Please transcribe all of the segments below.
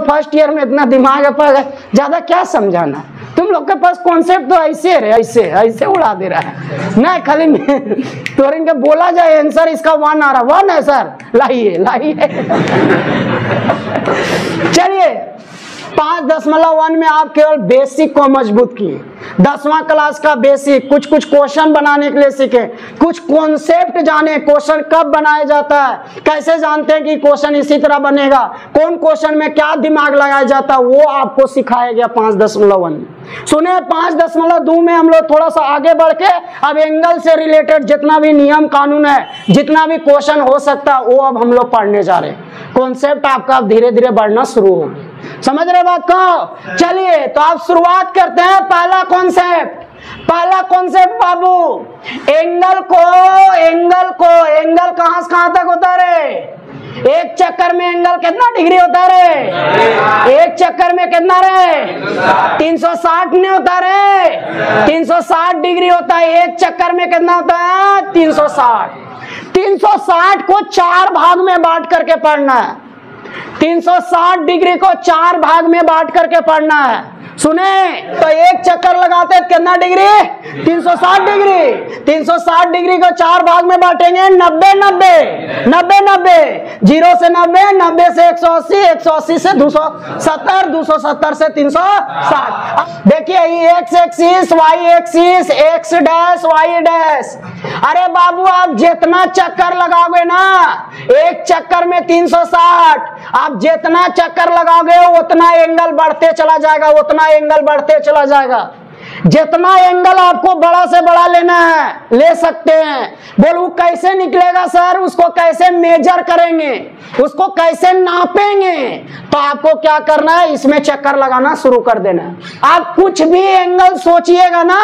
First year में इतना दिमाग है पर ज्यादा क्या समझाना, तुम लोग के पास कॉन्सेप्ट तो ऐसे है, ऐसे ऐसे उड़ा दे रहा है ना। खाली तो इनके बोला जाए आंसर इसका 1 आ रहा, 1 है सर, लाइए लाइए। चलिए 5.1 में आप केवल बेसिक को मजबूत किए, 10वां क्लास का बेसिक, कुछ क्वेश्चन बनाने के लिए सीखे, कुछ कॉन्सेप्ट जाने, क्वेश्चन कब बनाया जाता है, कैसे जानते हैं कि क्वेश्चन इसी तरह बनेगा, कौन क्वेश्चन में क्या दिमाग लगाया जाता है, वो आपको सिखाया गया 5.1 में। सुने 5.2 में हम लोग थोड़ा सा आगे बढ़ के अब एंगल से रिलेटेड जितना भी नियम कानून है, जितना भी क्वेश्चन हो सकता है, वो अब हम लोग पढ़ने जा रहे हैं। कॉन्सेप्ट आपका धीरे धीरे बढ़ना शुरू होगी, समझ रहे बात को। चलिए तो आप शुरुआत करते हैं। पहला कॉन्सेप्ट बाबू, एंगल कहां से कहां तक होता रे? एक चक्कर में एंगल कितना डिग्री होता रे? एक चक्कर में कितना रे? 360 नहीं होता रे, 360 डिग्री होता है। एक चक्कर में कितना होता है? 360। 360 को 4 भाग में बांट करके पढ़ना है। 360 डिग्री को 4 भाग में बांट करके पढ़ना है। सुने तो एक चक्कर लगाते हैं कितना डिग्री? 360 डिग्री। 360 डिग्री को 4 भाग में बांटेंगे, 90 90 90 90, 0 से 90, 90 से 180, 180 से 270, 270 से 360। देखिए X axis, Y axis, X dash, Y dash. अरे बाबू आप जितना चक्कर लगाओगे ना, एक चक्कर में 360, आप जितना चक्कर लगाओगे उतना एंगल बढ़ते चला जाएगा, उतना एंगल बढ़ते चला जाएगा। जितना एंगल आपको बड़ा से बड़ा लेना है ले सकते हैं। बोलो कैसे निकलेगा सर? उसको कैसे मेजर करेंगे, उसको कैसे नापेंगे? तो आपको क्या करना है, इसमें चक्कर लगाना शुरू कर देना है। आप कुछ भी एंगल सोचिएगा ना,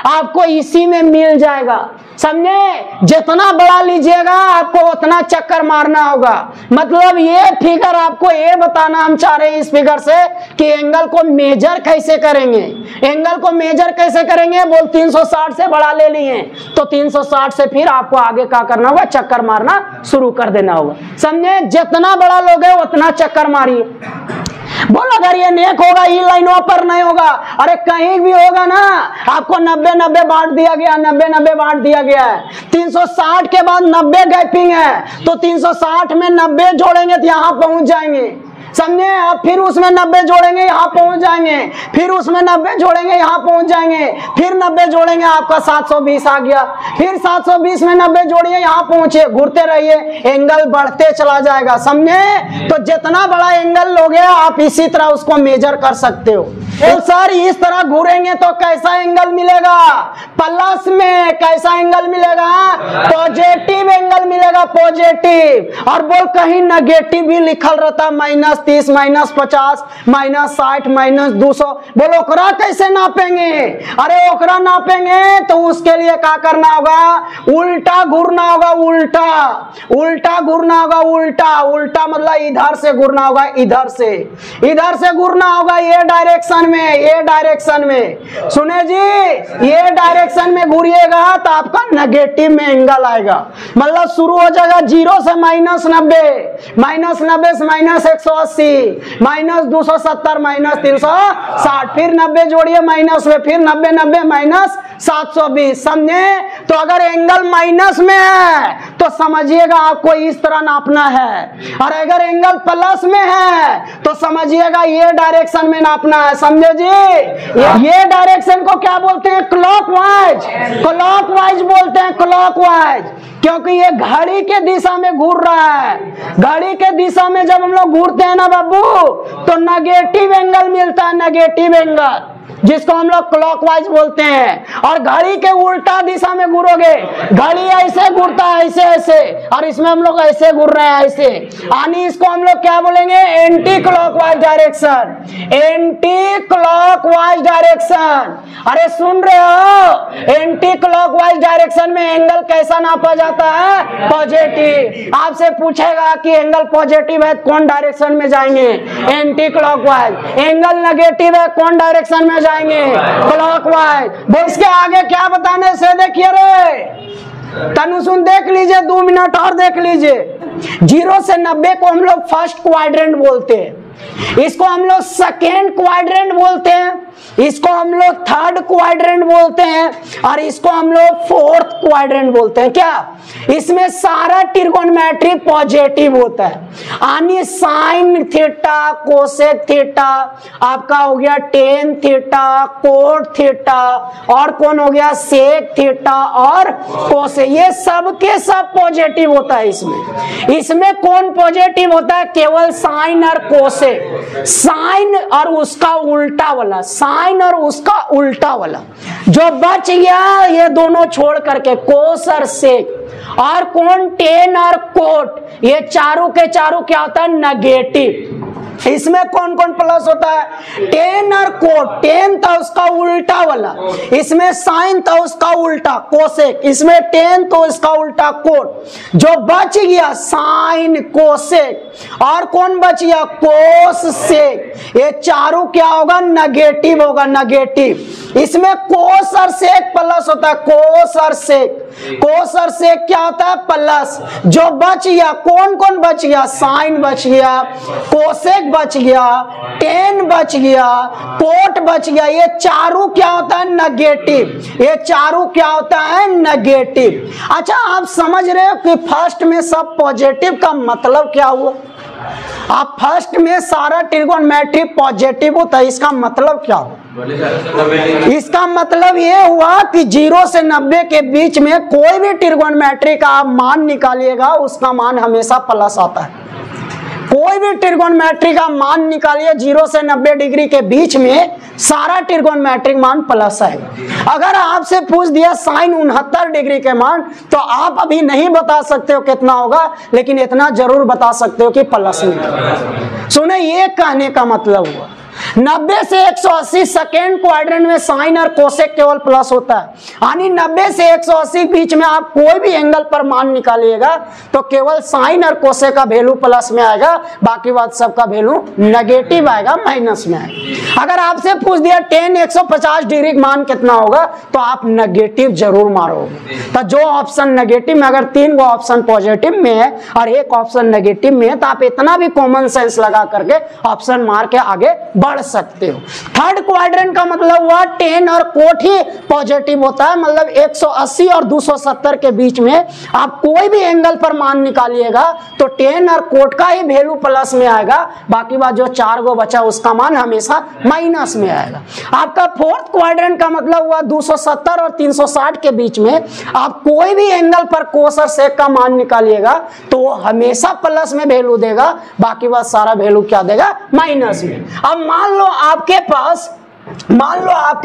आपको इसी में मिल जाएगा, समझे? जितना बड़ा लीजिएगा आपको उतना चक्कर मारना होगा। मतलब ये फिगर आपको ये बताना हम चाह रहे हैं इस फिगर से कि एंगल को मेजर कैसे करेंगे। एंगल को मेजर कैसे करेंगे? बोल 360 से बड़ा ले लिए तो 360 से फिर आपको आगे क्या करना होगा? चक्कर मारना शुरू कर देना होगा, समझे? जितना बड़ा लोगे उतना चक्कर मारिए। बोलो अगर ये नेक होगा, ई लाइनों पर नहीं होगा, अरे कहीं भी होगा ना, आपको 90 90 बांट दिया गया, 90 90 बांट दिया गया है। 360 के बाद 90 गैपिंग है, तो 360 में 90 जोड़ेंगे तो यहां पहुंच जाएंगे, समझे? अब फिर उसमें 90 जोड़ेंगे, यहाँ पहुंच जाएंगे, फिर उसमें 90 जोड़ेंगे, यहाँ पहुंच जाएंगे, फिर 90 जोड़ेंगे, आपका 720 आ गया, फिर 720 में 90 जोड़िए, यहाँ पहुंचे, घूरते रहिए, एंगल बढ़ते चला जाएगा, समझे? तो जितना बड़ा एंगल लोगे आप इसी तरह उसको मेजर कर सकते हो। तो सर इस तरह घूरेंगे तो कैसा एंगल मिलेगा? प्लस में कैसा एंगल मिलेगा? पॉजिटिव एंगल मिलेगा, पॉजिटिव। और बोल कहीं नेगेटिव भी लिखल रहता, -30, -50, -60, -200। बोलो ओकरा कैसे नापेंगे? अरे ओकरा नापेंगे तो उसके लिए क्या करना होगा? उल्टा घूरना होगा, उल्टा घूरना होगा, उल्टा मतलब इधर से घूरना होगा, इधर से घूरना होगा, ये डायरेक्शन में, सुने जी, ये डायरेक्शन में घूरिएगा तो आपका नेगेटिव में एंगल आएगा। मतलब शुरू हो जाएगा 0 से -90 से -180, -270, -360, फिर 90 जोड़िए माइनस में, फिर 90 90 -720, समझे? तो अगर एंगल माइनस में है तो समझिएगा आपको इस तरह नापना है, और अगर एंगल प्लस में है तो समझिएगा ये डायरेक्शन में नापना है, समझे जी? ये डायरेक्शन को क्या बोलते हैं? क्लॉकवाइज बोलते हैं, क्लॉकवाइज, क्योंकि ये घड़ी के दिशा में घूर रहा है। घड़ी के दिशा में जब हम लोग घूरते हैं ना बाबू, तो नेगेटिव एंगल मिलता है, नेगेटिव एंगल, जिसको हम लोग क्लॉकवाइज बोलते हैं। और घड़ी के उल्टा दिशा में घूरोगे, घड़ी ऐसे घूरता है, ऐसे, और इसमें हम लोग ऐसे घूर रहे हैं, ऐसे, यानी इसको हम लोग क्या बोलेंगे? Anti clockwise direction, anti clockwise direction. अरे सुन रहे हो? एंटी क्लॉकवाइज डायरेक्शन में एंगल कैसा नापा जाता है? पॉजिटिव। आपसे पूछेगा कि एंगल पॉजिटिव है कौन डायरेक्शन में जाएंगे? Anti clockwise. एंगल नेगेटिव है कौन डायरेक्शन में जाएंगे? क्लॉकवाइज। इसके आगे क्या बताने से देखिए रे, तनु सुन देख लीजिए, 2 मिनट और देख लीजिए। 0 से 90 को हम लोग फर्स्ट क्वाड्रेंट बोलते हैं। इसको हम लोग सेकेंड क्वाड्रेंट बोलते हैं, इसको हम लोग थर्ड क्वाड्रेंट बोलते हैं, और इसको हम लोग फोर्थ क्वाड्रेंट बोलते हैं। क्या इसमें सारा ट्रिगोनोमेट्री पॉजिटिव होता है, यानी साइन थीटा, कोसेक थीटा, आपका हो गया टेन थीटा, कोट थीटा, और कौन हो गया सेक थीटा और कोसेक, ये सब के सब पॉजिटिव होता है। इसमें कौन पॉजिटिव होता है? केवल साइन और कोसेक, साइन और उसका उल्टा वाला, साइन और उसका उल्टा वाला जो बच गया, ये दोनों छोड़ करके कोस और सेक, और कौन टेन और कोट, ये चारों के चारों क्या होता है? नेगेटिव। इसमें कौन कौन प्लस होता है? टेन और कोट, टेन था उसका उल्टा वाला, इसमें साइन था उसका उल्टा कोसेक, इसमें टेन तो इसका उल्टा कोट, जो बच गया साइन कोसेक, और कौन बच गया? कोस सेक, ये चारों क्या होगा? नेगेटिव होगा, नेगेटिव। इसमें कोस और सेक प्लस होता है, कोस और सेक, कोस और सेक क्या होता है? प्लस। जो बच गया कौन कौन बच गया? साइन बच गया, कोसेक बच गया, टेन बच गया, कोट बच गया, ये चारों क्या होता है? नेगेटिव। ये चारों क्या होता है? नेगेटिव। अच्छा, आप समझ रहे हो कि फर्स्ट में सब पॉजिटिव का मतलब क्या हुआ? आप फर्स्ट में सारा ट्रिगोनोमेट्री पॉजिटिव होता है, इसका मतलब क्या हुआ? इसका मतलब ये हुआ कि 0 से 90 के बीच में कोई भी ट्रिगोनोमेट्री का आप मान निकालिएगा, उसका मान हमेशा प्लस आता है। कोई भी ट्रिगोनोमेट्री का मान निकालिए 0 से 90 डिग्री के बीच में, सारा ट्रिगोनोमेट्रिक मान प्लस आएगा। अगर आपसे पूछ दिया साइन 69 डिग्री के मान, तो आप अभी नहीं बता सकते हो कितना होगा, लेकिन इतना जरूर बता सकते हो कि प्लस में। सुने, ये कहने का मतलब हुआ 90 से 180 सेकेंड क्वाड्रेंट में साइन और कोसेक केवल प्लस होता है, यानी 90 से 180 बीच में आप कोई भी एंगल पर मान निकालिएगा तो केवल साइन और कोसेक का वैल्यू प्लस में आएगा, बाकी बात सबका वैल्यू नेगेटिव आएगा, माइनस में आएगा। अगर आपसे पूछ दिया टेन 150 डिग्री मान कितना होगा, तो आप नेगेटिव जरूर मारोगे। तो जो ऑप्शन नेगेटिव में, अगर 3 गो ऑप्शन पॉजिटिव में है और 1 ऑप्शन नेगेटिव में है, तो आप इतना भी कॉमन सेंस लगा करके ऑप्शन मार के आगे बढ़ सकते हो। थर्ड क्वाड्रेंट का मतलब हुआ टेन और कोट ही पॉजिटिव होता है, मतलब 180 और 270 के बीच में आप कोई भी एंगल पर मान निकालिएगा तो टेन और कोट का ही वैल्यू प्लस में आएगा, बाकी बात जो 4 गो बचा उसका मान हमेशा माइनस में आएगा। आपका फोर्थ क्वाड्रेंट का मतलब हुआ 270 और 360 के बीच में आप कोई भी एंगल पर कोस और सेक का मान निकालिएगा तो वो हमेशा प्लस में वैल्यू देगा, बाकी बात सारा वैल्यू क्या देगा? माइनस में। अब मान लो आपके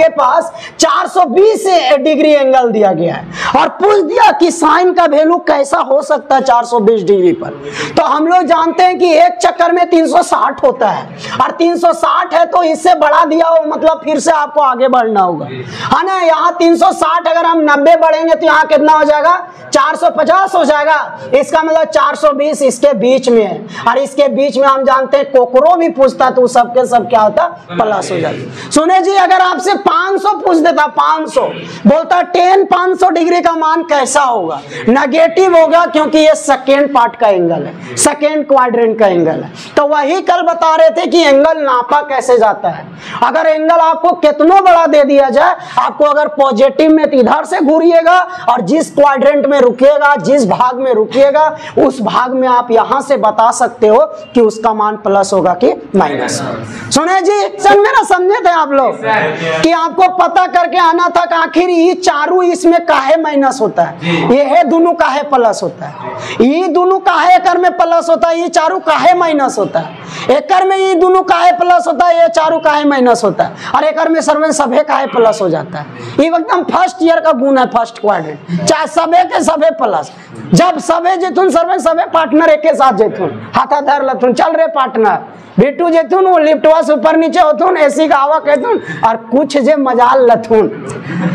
पास 420 डिग्री एंगल दिया गया है और पूछ दिया कि साइन का वैल्यू कैसा हो सकता है 420 डिग्री पर, तो हम लोग जानते हैं कि एक चक्कर में 360 होता है, और 360 है तो इससे बढ़ा दिया हो, मतलब फिर से आपको आगे बढ़ना होगा, है ना। यहाँ 360 अगर हम 90 बढ़ेंगे तो यहाँ कितना हो जाएगा? 450 हो जाएगा। इसका मतलब 420 इसके बीच में है, और इसके बीच में हम जानते हैं कोकरो भी पूछता तो सबके सब क्या होता? प्लस हो जाता। सुने जी, अगर आपसे 500 पूछ देता, 500 बोलता 500 डिग्री का मान कैसा होगा? नेगेटिव होगा, क्योंकि ये सेकेंड पार्ट का एंगल है, सेकेंड क्वाड्रेंट का एंगल है। तो वही कल बता रहे थे कि एंगल नापा कैसे जाता है। अगर एंगल आपको कितना बड़ा दे दिया जाए, आपको अगर पॉजिटिव में तो इधर से घूरिएगा और जिस क्वाड्रेंट में रुकिएगा, जिस भाग में रुकिएगा, उस भाग में आप यहां से बता सकते हो कि उसका मान प्लस होगा कि माइनस। सुने जी, समझे थे आप लोग कि आपको पता करके आना था कि आखिर ये चारों इसमें काहे माइनस होता है, ये है दोनों काहे प्लस होता है, ये दोनों काहे एकर में प्लस होता है, ये चारों काहे माइनस होता है, एकर में ये दोनों काहे प्लस होता है, ये चारों काहे माइनस होता है, और एकर में सर्वे सभे काहे प्लस हो जाता है। ये एकदम फर्स्ट ईयर का गुण है, फर्स्ट क्वाड्रेंट, चाहे सभे के सभे प्लस। जब सभे जेथुन सर्वे सभे पार्टनर एक साथ जेथुन, हाथा धर लथुन, चल रहे पार्टनर बिट्टू जेथुन, वो लिफ्टवा से ऊपर नीचे होथुन, एसी का हवा कहथुन, और कुछ जे मजाल लथुन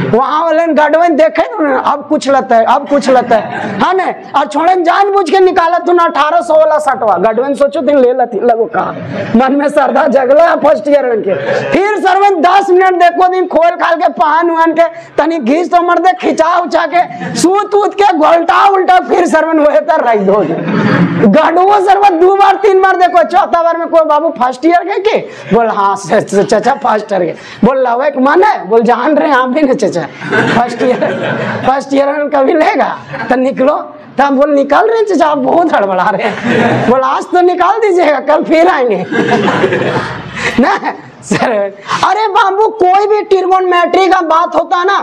वहां वाले गडवन देखे अब कुछ लता है, अब कुछ लता है ना, और छोड़े जानबूझ के निकाला तुन 1800 वाला सटवा गडवन, सोचो तुम ले लती लगो का मन में श्रद्धा जगला फर्स्ट ईयर के, फिर सर्वन 10 मिनट देखो दिन खोल खाल के पहन उहन के तनी घीच तो मर दे खिंचा उचा के सूत उत के घोलटा उल्टा फिर सरवन हुए तर रख दो गढ़ो सरवन 2 बार 3 बार देखो, चौथा बार में कोई बाबू फर्स्ट ईयर के बोल हाँ चाचा फर्स्ट ईयर के बोल लवे के मन है बोल जान रहे आप भी ना चाचा फर्स्ट ईयर में कभी लेगा तो निकलो तब बोल निकाल रहे चाचा आप बहुत हड़बड़ा रहे हैं, बोल आज तो निकाल दीजिएगा कल फिर आएंगे ना सर। अरे बाबू कोई भी ट्रिगोनोमेट्री का बात होता है ना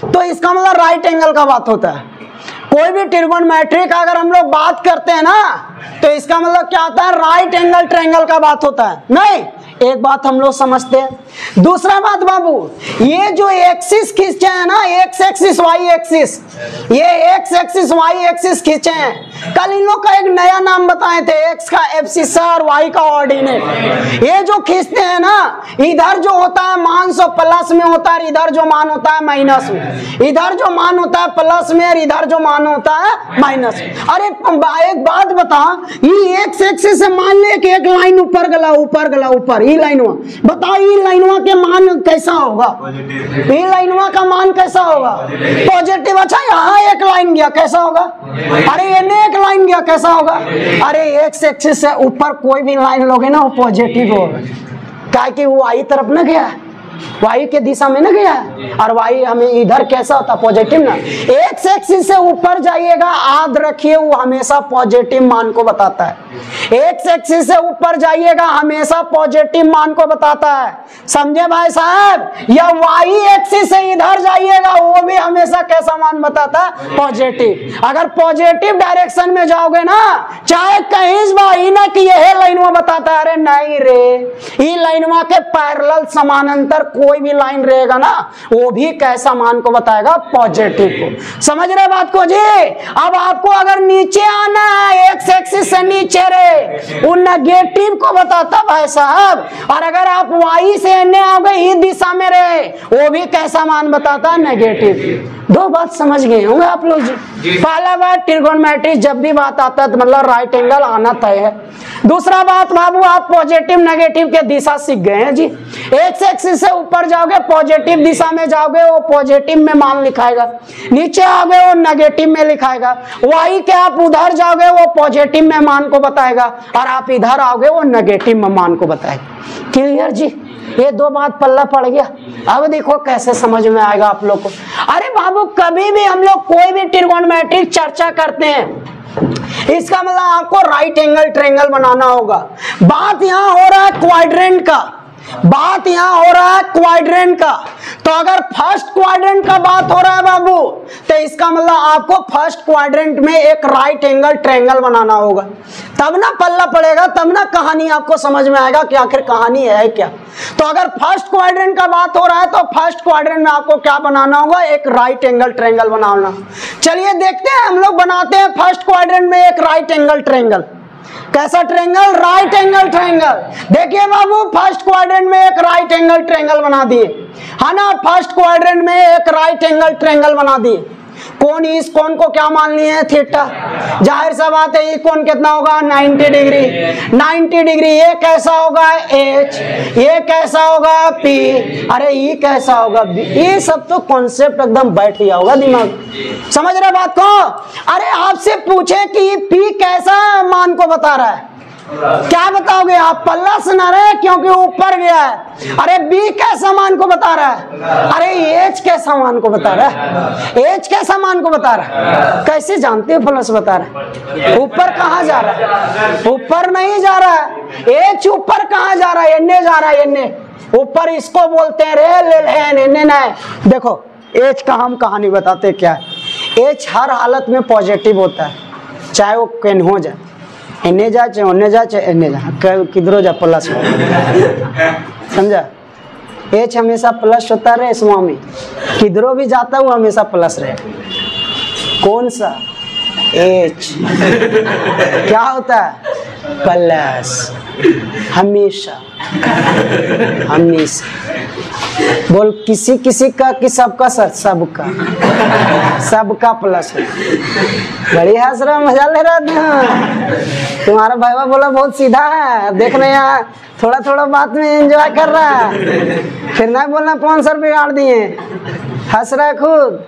तो इसका मतलब राइट एंगल का बात होता है। कोई भी ट्रिगोनोमेट्री का अगर हम लोग बात करते हैं ना तो इसका मतलब क्या होता है, राइट एंगल ट्रायंगल का बात होता है। नहीं, एक बात हम लोग समझते हैं। दूसरा बात बाबू, ये जो एक्सिस खींचे हैं ना, एक्स एक्सिस वाई एक्सिस, ये एक्स एक्सिस वाई एक्सिस खींचे हैं। कल इन लोग का एक नया नाम बताए थे, एक्स का एब्सिसा और वाई का ऑर्डिनेट। ये जो खींचते हैं ना, इधर जो होता है मान सो प्लस में होता है, इधर जो मान होता है माइनस में, इधर जो मान होता है प्लस में और इधर जो मान होता है माइनस में। अरे एक बात बता, ये एक्स एक्सिस से मान ले कि एक लाइन ऊपर गला ऊपर गला ऊपर, ई लाइनवा बताओ, ई लाइनवा के मान कैसा होगा, ई लाइनवा का मान कैसा होगा, पॉजिटिव। अच्छा यहाँ एक लाइन गया कैसा होगा, अरे एने एक लाइन गया कैसा होगा, अरे एक्स एक्सिस से ऊपर कोई भी लाइन लोगे ना वो पॉजिटिव होगा, क्या कि वो वाई तरफ ना गया, वाई के दिशा में ना गया, और वाई हमें इधर कैसा होता पॉजिटिव ना। एक्स एक्सिस से ऊपर जाइएगा, याद रखिए वो हमेशा पॉजिटिव मान को बताता है। एक्स एक्सिस से ऊपर जाइएगा हमेशा पॉजिटिव मान को बताता है, समझे भाई साहब। या वाई एक्सिस से इधर जाइएगा वो भी हमेशा कैसा मान बताता है, पॉजिटिव। अगर पॉजिटिव डायरेक्शन में जाओगे ना, चाहे कहीं भाई ना कि यह लाइनवा बताता है, अरे नहीं रे, ये लाइनवा के पैरेलल समानांतर कोई भी लाइन रहेगा ना वो भी कैसा मान को बताएगा, पॉजिटिव को। समझ रहे बात को जी। अब आपको अगर नीचे आना है, एक्स एक्सिस से नीचे रे, वो नेगेटिव को बताता भाई साहब। और अगर आप वाई से एने आओगे इस दिशा में रे, वो भी कैसा मान बताता है, नेगेटिव। दो बात समझ गए होंगे आप लोग जी। पहला बात, ट्रिगोनोमेट्री जब भी बात आता है तो मतलब राइट एंगल आना तय है। दूसरा बात बाबू, आप पॉजिटिव नेगेटिव के दिशा सीख गए हैं जी। एक्स एक्सिस से ऊपर जाओगे पॉजिटिव दिशा में जाओगे वो पॉजिटिव में मान लिखाएगा, नीचे आओगे वो नेगेटिव में लिखाएगा। वाई के आप उधर जाओगे वो पॉजिटिव में मान को बताएगा, और आप इधर आओगे वो नेगेटिव में मान को बताएगा। क्लियर जी। ये दो बात पल्ला पड़ गया। अब देखो कैसे समझ में आएगा आप लोग को। अरे बाबू कभी भी हम लोग कोई भी ट्रिगोनोमेट्रिक चर्चा करते हैं, इसका मतलब आपको राइट एंगल ट्रायंगल बनाना होगा। बात यहाँ हो रहा है क्वाड्रेंट का, बात यहाँ हो रहा है क्वाड्रेंट का। तो अगर फर्स्ट क्वाड्रेंट का बात हो रहा है बाबू, तो इसका मतलब आपको फर्स्ट क्वाड्रेंट में एक राइट एंगल ट्रायंगल बनाना होगा, तब ना पल्ला पड़ेगा, तब ना कहानी आपको समझ में आएगा कि आखिर कहानी है क्या। तो अगर फर्स्ट क्वाड्रेंट का बात हो रहा है तो फर्स्ट क्वाड्रेंट में आपको क्या बनाना होगा, एक राइट एंगल ट्रायंगल बनाना। चलिए देखते हैं, हम लोग बनाते हैं फर्स्ट क्वाड्रेंट में एक राइट एंगल ट्रायंगल। कैसा ट्रायंगल, राइट एंगल ट्रायंगल। देखिए बाबू फर्स्ट क्वाड्रेंट में एक राइट एंगल ट्रायंगल बना दिए, है ना। फर्स्ट क्वाड्रेंट में एक राइट एंगल ट्रायंगल बना दिए। कोण, इस कोण को क्या मान लिए हैं, थीटा। जाहिर सा बात है ये कोण कितना होगा, 90 डिग्री। 90 डिग्री। ये कैसा होगा, H। ये कैसा होगा, P। अरे ये कैसा होगा, B। ये सब तो कॉन्सेप्ट एकदम बैठ गया होगा दिमाग। समझ रहे बात को। अरे आपसे पूछे कि P कैसा मान को बता रहा है, क्या बताओगे आप, प्लस ना रहे क्योंकि ऊपर गया है। अरे B कैसा मान को बता रहा है, अरे H कैसा मान को बता रहा है, H कैसा मान को बता रहा है। कैसे जानते हो प्लस बता रहा है, ऊपर कहाँ जा रहा है, ऊपर नहीं जा रहा है। H ऊपर कहाँ जा रहा है, एने जा रहा है, एने ऊपर। इसको बोलते हैं रे एने नहीं। देखो H का हम कहानी बताते क्या है। H हर हालत में पॉजिटिव होता है, चाहे वो केन हो जाए, एने जा चाहे ओने जा चाहे एने जा, किधरो जा प्लस हो, समझा। H हमेशा प्लस होता रहे स्वामी, किधरो भी जाता हूँ हमेशा प्लस रहे। कौन सा H क्या होता है, प्लस, हमेशा हमेशा। बोल किसी किसी का कि सबका, सर सबका, सबका प्लस है। बड़ी हंस रहा, मजा ले रहा था। तुम्हारा भाईवा बोला बहुत सीधा है, देखने यहाँ थोड़ा थोड़ा बात में एंजॉय कर रहा है, फिर ना बोलना 500 बिगाड़ दिए, हंस रहा है खुद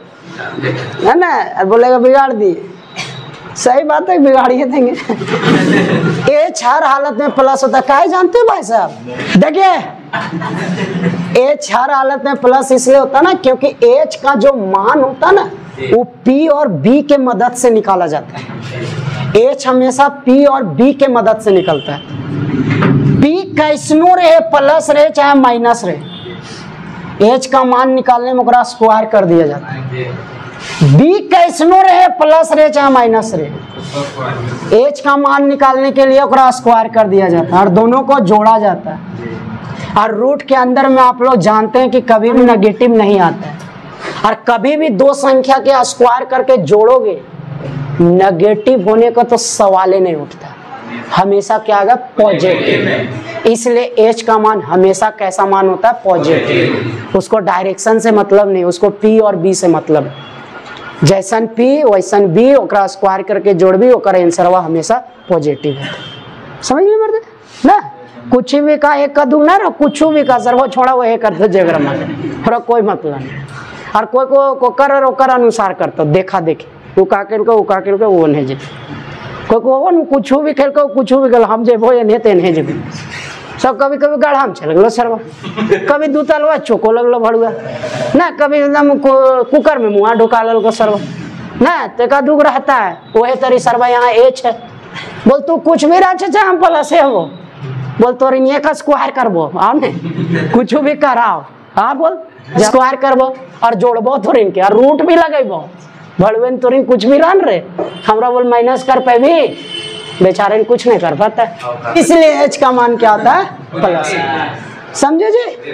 है ना, और बोलेगा बिगाड़ दिए। सही बात है, बिगाड़िए देंगे। एच हर हालत में प्लस होता है, काहे जानते हो भाई साहब? देखिए एच हर हालत में प्लस इसलिए होता है ना, क्योंकि एच का जो मान होता है ना वो पी और बी के मदद से निकाला जाता है। एच हमेशा पी और बी के मदद से निकलता है। पी कैसनो रहे, प्लस रहे चाहे माइनस रहे, एच का मान निकालने में ओकरा स्क्वायर कर दिया जाता है। बी कैसनो रहे, प्लस रहे चाहे माइनस रहे, एच का मान निकालने के लिए ओकरा स्क्वायर कर दिया जाता है और दोनों को जोड़ा जाता है। और रूट के अंदर में आप लोग जानते हैं कि कभी भी नेगेटिव नहीं आता है, और कभी भी दो संख्या के स्क्वायर करके जोड़ोगे नेगेटिव होने का तो सवाल ही नहीं उठता, हमेशा क्या आएगा? पॉजिटिव। इसलिए एच का मान हमेशा कैसा मान होता है? पॉजिटिव। उसको डायरेक्शन से मतलब नहीं, उसको पी और बी से मतलब है। जैसन पी वैसन बी, ओकरा स्क्वायर करके जोड़ भी, ओकर आंसरवा हमेशा पॉजिटिव है। समझ में पड़ते ना? कुछ भी का एक का दू ना रहो, कुछ भी का सर वो छोड़ा वो कर दो जगह थोड़ा कोई मतलब नहीं। और कोई को कर और ओकर अनुसार करता देखा देखी, वो का के वो नहीं जे, कोई को कुछ भी खेल को कुछ भी गल हम जेबो या नहीं नहीं जेबो सब। कभी कभी गढ़ा में चल गलो सरवा, कभी दू तलवा चोको लगलो भड़ुआ ना, कभी एकदम कुकर में मुँह ढुका लो सरवा ना, ते का दुख रहता है। वही तरी सरवा यहाँ एच है, बोल तू कुछ भी रह हम प्लस है वो, बोल तो रिनिये का स्क्वायर करबो, आओ ने कुछ भी कराओ, हाँ बोल स्क्वायर करबो और जोड़बो थोड़ी के, और रूट भी लगेबो भड़ुएन तोरी कुछ भी रन रे, हमरा बोल माइनस कर पे भी बेचारे कुछ नहीं कर पाता। इसलिए एच का मान क्या होता है? प्लस। समझे जी?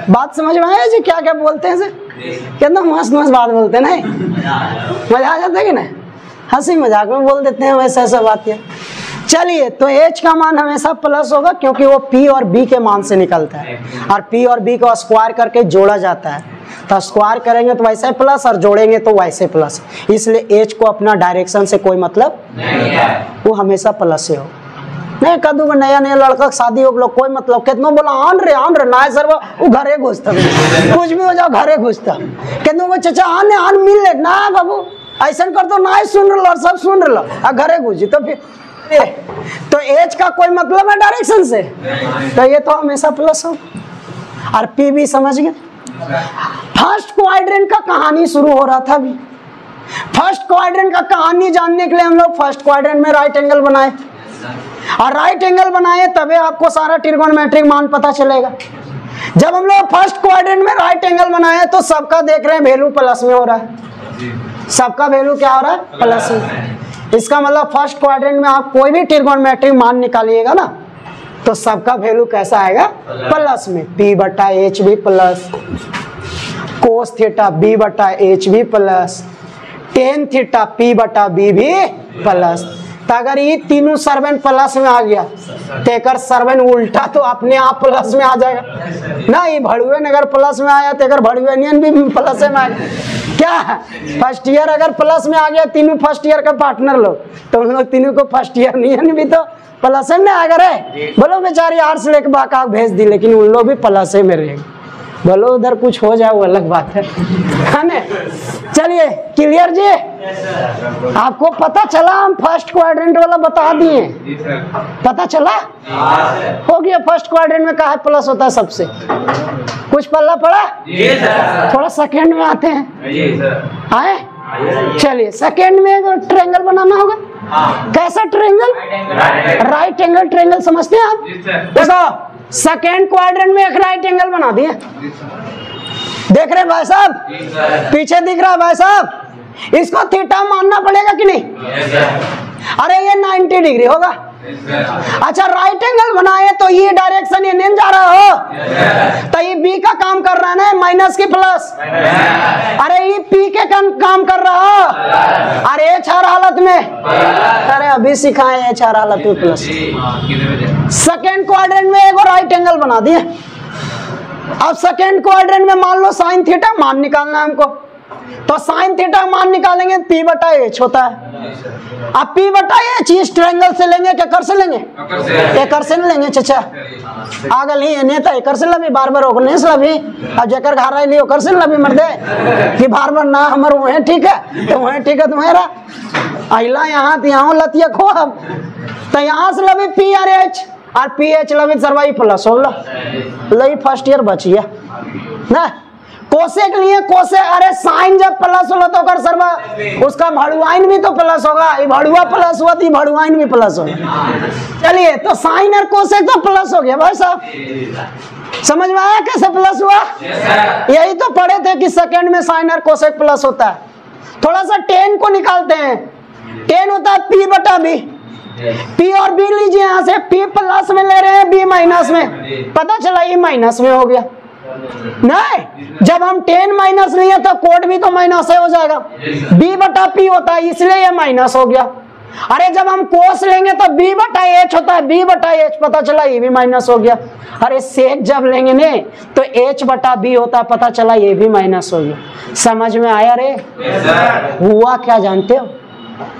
बात समझ में आया जी? क्या क्या बोलते हैं सर? कितना मस्त मस्त बात बोलते हैं, नहीं मजा आ जाता है कि नहीं? हंसी मजाक में बोल देते हैं वैसे ऐसा बात है। चलिए, तो एच का मान हमेशा प्लस होगा क्योंकि वो पी और बी के मान से निकलता है, और पी और बी को स्क्वायर करके जोड़ा जाता है। तो स्क्वायर करेंगे तो वैसे प्लस और जोड़ेंगे तो वैसे प्लस, इसलिए एच को अपना डायरेक्शन से कोई मतलब नहीं है, वो हमेशा प्लस से हो। नहीं कदू में नया नया लड़का शादी हो लोग कोई मतलब कितनों बोला आन रे ना सर वो घरे घुसता, कुछ भी हो जाओ घरे घुसता, कितनों को चचा आने आन मिल ले ना बाबू ऐसा कर दो ना, सुन रहा सब सुन रहा घरे घुसी, तो फिर तो एच का कोई मतलब है डायरेक्शन से, तो ये तो हमेशा प्लस हो। और पी भी समझ गए। फर्स्ट क्वाड्रेंट का कहानी शुरू हो रहा था अभी। फर्स्ट क्वाड्रेंट का कहानी जानने के लिए हम लोग फर्स्ट क्वाड्रेंट में राइट एंगल बनाए, और राइट एंगल बनाए तभी आपको सारा ट्रिगोनोमेट्रिक मान पता चलेगा। जब हम लोग फर्स्ट क्वाड्रेंट में राइट एंगल बनाए तो सबका देख रहे हैं वैल्यू प्लस में हो रहा है, सबका वैल्यू क्या हो रहा है? प्लस में। इसका मतलब फर्स्ट क्वाड्रेंट में आप कोई भी ट्रिगोनोमेट्रिक मान निकालिएगा ना तो सबका वैल्यू कैसा आएगा? प्लस में। पी बटा एच भी प्लस, कोस थीटा बी बटा एच भी प्लस, टेन थीटा पी बटा बी भी प्लस। तो अगर ये तीनों सर्वेन प्लस में आ गया तो एक सर्वेन उल्टा तो अपने आप प्लस में आ जाएगा ना। ये भड़ुएन अगर प्लस में आया तो एक भड़ुएनियन भी प्लस में आ गया। क्या फर्स्ट ईयर अगर प्लस में आ गया, तीनों फर्स्ट ईयर का पार्टनर लोग, तो उन लोग तीनों को फर्स्ट ईयर नियन भी तो प्लस में आ गए। बोलो बेचारी आर्ट्स लेके बाका भेज दी, लेकिन उन लोग भी प्लस में रहेंगे। बोलो उधर कुछ हो जाए वो अलग बात है ना। चलिए क्लियर जी, आपको पता चला? हम फर्स्ट क्वाड्रेंट वाला बता दिए, पता चला हो गया फर्स्ट क्वाड्रेंट में कहा प्लस होता है सबसे। कुछ पल्ला पड़ा? थोड़ा सेकेंड में आते हैं, आए? चलिए सेकेंड में तो ट्रायंगल बनाना होगा। कैसा ट्रायंगल? राइट एंगल ट्रायंगल समझते हैं आप? देखो सेकेंड क्वाड्रेंट में एक राइट एंगल बना दिए, देख रहे भाई साहब? पीछे दिख रहा है भाई साहब? इसको थीटा मानना पड़ेगा कि नहीं? अरे ये 90 डिग्री होगा। अच्छा राइट एंगल बनाए तो ये डायरेक्शन ये नहीं जा रहा हो, तो ये बी का काम कर रहा है ना, माइनस की प्लस। अरे ये पी के काम कर रहा हो, अरे एच हर हालत में, अरे अभी सिखाए एच हर हालत में प्लस। सेकेंड क्वाड्रेंट में एक राइट एंगल बना दिए। अब सेकेंड क्वाड्रेंट में मान लो साइन थीटा मान निकालना है हमको, तो साइन थीटा मान निकालेंगे पी बटा एच होता है। अब पी बटा एच इस ट्रायंगल से लेंगे क्या कर से लेंगे? एकर से नहीं लेंगे चाचा, आगल ही नेता एकर से लभी बार बार ओकर नहीं से लभी। अब जेकर घर आई ली ओकर से लभी मर्दे कि बार बार ना हमर वहीं ठीक है तो वहीं ठीक है तुम्हारा अला यहाँ तो यहाँ लतिया खो। अब तो यहाँ से लभी पी आर एच और पी एच लभी सरवाई प्लस हो लगी फर्स्ट ईयर बचिए ना। कोसेक लिए कोसेक, अरे साइन जब प्लस होला तो कर सरवा उसका भड़ुआइन भी तो प्लस होगा, ये भड़ुआ प्लस हुआ तो भड़ुआइन भी प्लस होगा। चलिए तो साइन और कोसेक तो प्लस हो गया भाई साहब, समझ में आया कैसे प्लस हुआ? यही तो पढ़े थे कि सेकंड में साइन और कोसेक प्लस होता है। थोड़ा सा टेन को निकालते हैं, टेन होता है पी बटा बी। पी और बी लीजिए, यहाँ से पी प्लस में ले रहे हैं बी माइनस में, पता चला ये माइनस में हो गया। नहीं, जब हम 10 माइनस लिए तो कोड भी तो माइनस हो जाएगा, b बटा p होता है इसलिए ये माइनस हो गया। अरे जब हम कोस लेंगे तो b बटा h होता है, b बटा h पता चला ये भी माइनस हो गया। अरे सेक जब लेंगे ने तो h बटा b होता है, पता चला ये भी माइनस हो गया। समझ में आया रे? हुआ क्या जानते हो?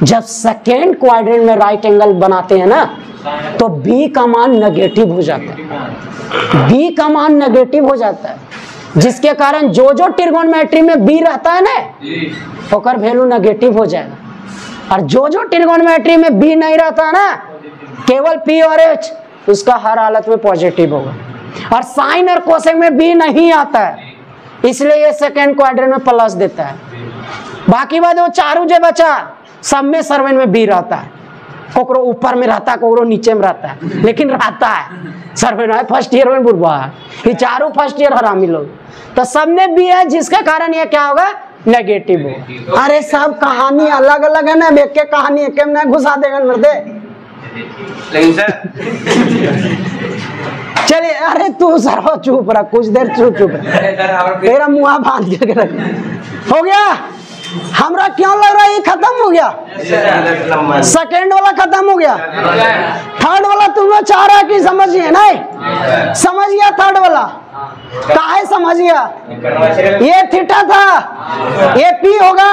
जब सेकेंड क्वाड्रेंट में राइट एंगल बनाते हैं ना तो b का मान नेगेटिव हो जाता है, b का मान नेगेटिव हो जाता है, जिसके कारण जो जो ट्रिगोनोमेट्री में b रहता है ना ओकर वैल्यू नेगेटिव हो जाएगा। और जो जो ट्रिगोनोमेट्री में b नहीं रहता है ना, केवल p और h, उसका हर हालत में पॉजिटिव होगा। और साइन और कोसेक में b नहीं आता है, इसलिए ये सेकेंड क्वाड्रेंट में प्लस देता है। बाकी बात वो चारों जो बचा सब में सर्वेंट में b रहता है, कोकरो ऊपर में रहता है कोकरो नीचे में रहता है, लेकिन रहता है सर्वेंट है। फर्स्ट ईयर में बुरबा है, ये चारों फर्स्ट ईयर हरामी लोग, तो सब में b है, जिसके कारण ये क्या होगा? नेगेटिव हो। अरे सब कहानी अलग अलग है ना, देख के कहानी एक में घुसा देगा मर्दे। चलिए अरे तू सर चुप रहा, कुछ देर चुप रहा, तेरा मुँह बांध के रख। हो गया? हमरा क्यों लग रहा है ये खत्म हो गया? सेकेंड वाला खत्म हो गया, थर्ड वाला तुम्हें चाह रहा है कि समझिए? नहीं समझ गया थर्ड वाला, काहे समझ गया? ये थीटा था, ये पी होगा,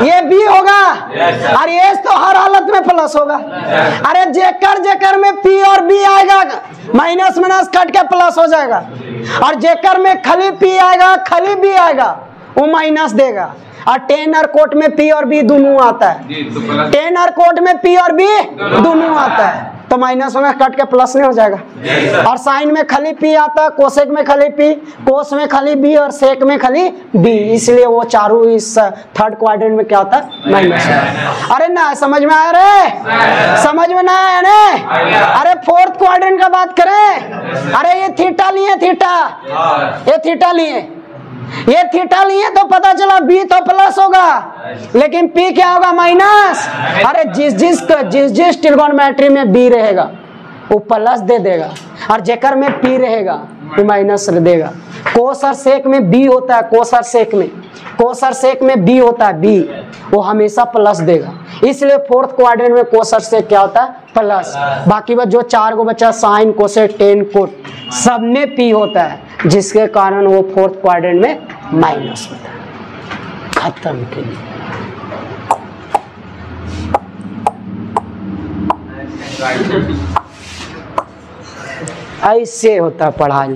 ये बी होगा, और ये तो हर हालत में प्लस होगा। अरे जेकर जेकर में पी और बी आएगा माइनस माइनस कट के प्लस हो जाएगा, और जेकर में खाली पी आएगा खाली बी आएगा वो माइनस देगा। और टेन और कोट में पी और बी दोनों आता है, टेन और कोट में पी और बी दोनों आता है, तो माइनस में कट के प्लस नहीं हो जाएगा। और साइन में खाली पी आता है, कोसेक में खाली पी, कोस में खाली बी और सेक में खाली बी, इसलिए वो चारों इस थर्ड क्वाड्रेंट में क्या होता है? माइनस। अरे ना समझ में आया रे? समझ में ना आया ने? अरे फोर्थ क्वाड्रेंट का बात करें, अरे ये थीटा लिए, थीटा ये थीटा लिए, ये थीटा लिए तो पता चला बी तो प्लस होगा, लेकिन पी क्या होगा? माइनस। अरे जिस जिस ट्रिगोनोमेट्री में बी रहेगा वो प्लस दे देगा, और जेकर में पी रहेगा वो माइनस देगा। कोस और सेक में बी होता है, कोस और सेक में बी होता है, बी वो हमेशा प्लस देगा, इसलिए फोर्थ क्वाड्रेंट में कोस और सेक क्या होता है? प्लस। बाकी बात जो चार को बचा साइन कोसेक टेन कोट सब में पी होता है, जिसके कारण वो फोर्थ क्वाड्रेंट में माइनस होता है। खत्म के लिए ऐसे होता पढ़ाई।